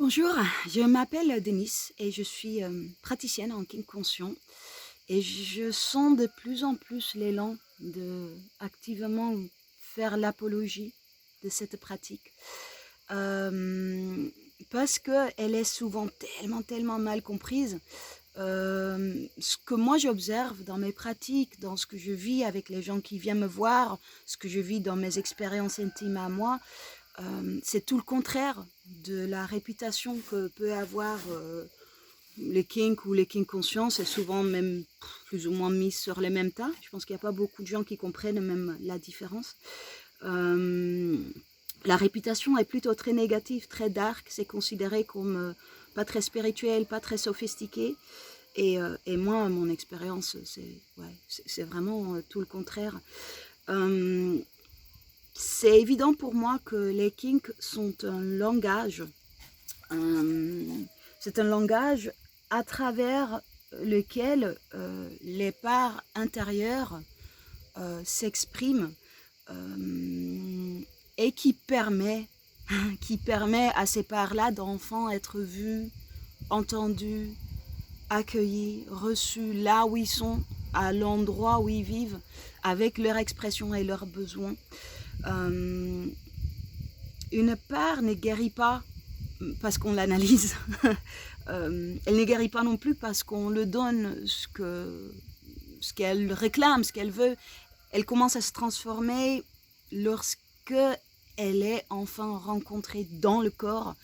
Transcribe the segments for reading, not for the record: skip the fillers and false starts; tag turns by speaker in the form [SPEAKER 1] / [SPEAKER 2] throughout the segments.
[SPEAKER 1] Bonjour, je m'appelle Denise et je suis praticienne en kink conscient et je sens de plus en plus l'élan de activement faire l'apologie de cette pratique euh, parce qu'elle est souvent tellement mal comprise. Ce que moi j'observe dans mes pratiques, dans ce que je vis avec les gens qui viennent me voir, ce que je vis dans mes expériences intimes à moi, c'est tout le contraire de la réputation que peut avoir les kinks ou les kinks conscients. C'est souvent même plus ou moins mis sur les mêmes tas. Je pense qu'il n'y a pas beaucoup de gens qui comprennent même la différence. Euh, la réputation est plutôt très négative, très dark. C'est considéré comme pas très spirituel, pas très sophistiqué. Et moi, mon expérience, c'est vraiment tout le contraire. Euh, c'est évident pour moi que les kinks sont un langage. C'est un langage à travers lequel les parts intérieures s'expriment et qui permet à ces parts-là d'enfants être vus, entendus, accueillis, reçus là où ils sont, à l'endroit où ils vivent, avec leurs expressions et leurs besoins. Euh, une part ne guérit pas parce qu'on l'analyse. Elle ne guérit pas non plus parce qu'on le donne ce qu'elle réclame, ce qu'elle veut. Elle commence à se transformer lorsque elle est enfin rencontrée dans le corps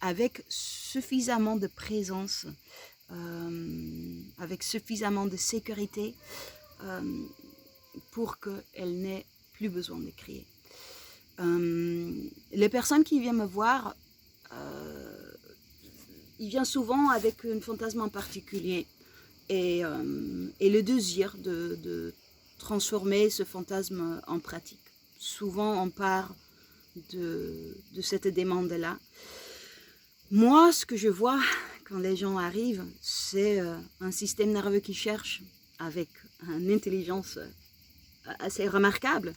[SPEAKER 1] avec suffisamment de présence, avec suffisamment de sécurité euh, pour qu'elle n'ait plus besoin de crier. Les personnes qui viennent me voir, ils viennent souvent avec un fantasme en particulier et le désir de transformer ce fantasme en pratique. Souvent, on part de cette demande-là. Moi, ce que je vois quand les gens arrivent, c'est un système nerveux qui cherche avec une intelligence assez remarquable,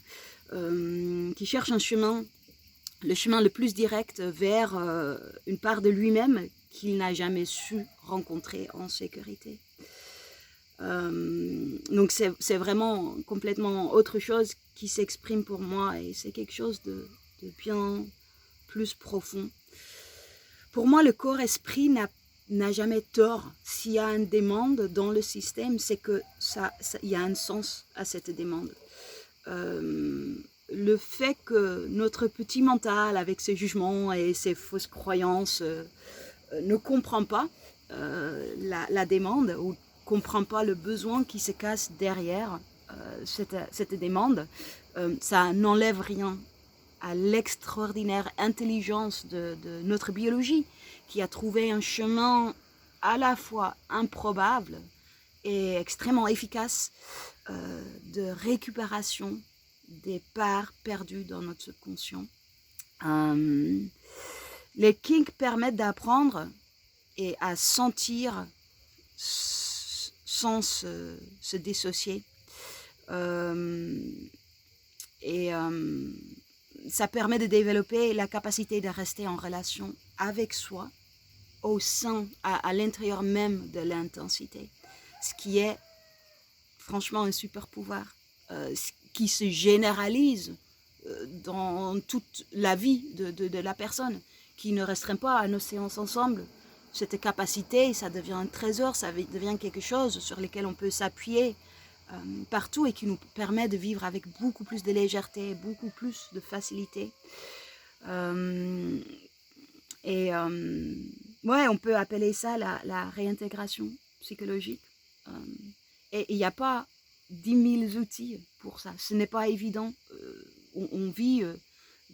[SPEAKER 1] qui cherche un chemin, le chemin le plus direct vers une part de lui-même qu'il n'a jamais su rencontrer en sécurité. Donc c'est vraiment complètement autre chose qui s'exprime pour moi et c'est quelque chose de bien plus profond. Pour moi, le corps-esprit n'a jamais tort. S'il y a une demande dans le système, c'est que il y a un sens à cette demande. Le fait que notre petit mental, avec ses jugements et ses fausses croyances, ne comprend pas la demande ou comprend pas le besoin qui se cache derrière cette demande, ça n'enlève rien à l'extraordinaire intelligence de notre biologie qui a trouvé un chemin à la fois improbable et extrêmement efficace de récupération des parts perdues dans notre subconscient. Les kinks permettent d'apprendre et à sentir sans se dissocier. Ça permet de développer la capacité de rester en relation avec soi au sein, à l'intérieur même de l'intensité. Ce qui est franchement un super pouvoir qui se généralise dans toute la vie de la personne, qui ne restreint pas à nos séances ensemble. Cette capacité, ça devient un trésor, ça devient quelque chose sur lequel on peut s'appuyer partout et qui nous permet de vivre avec beaucoup plus de légèreté, beaucoup plus de facilité. Ouais, on peut appeler ça la réintégration psychologique. Et il n'y a pas 10 000 outils pour ça. Ce n'est pas évident. On vit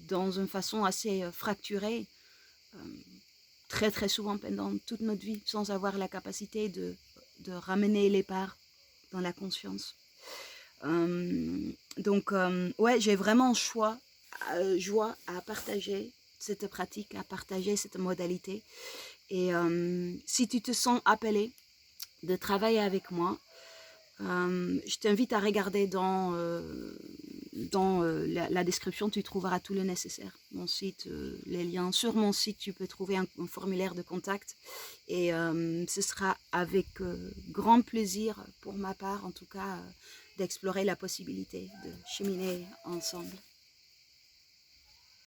[SPEAKER 1] dans une façon assez fracturée, très souvent pendant toute notre vie, sans avoir la capacité de ramener les parts dans la conscience. Donc, ouais, j'ai vraiment joie à partager cette pratique, à partager cette modalité. Et si tu te sens appelé de travailler avec moi, je t'invite à regarder dans dans la description, tu trouveras tout le nécessaire. Mon site, les liens. Sur mon site, tu peux trouver un formulaire de contact. Et ce sera avec grand plaisir, pour ma part en tout cas, d'explorer la possibilité de cheminer ensemble.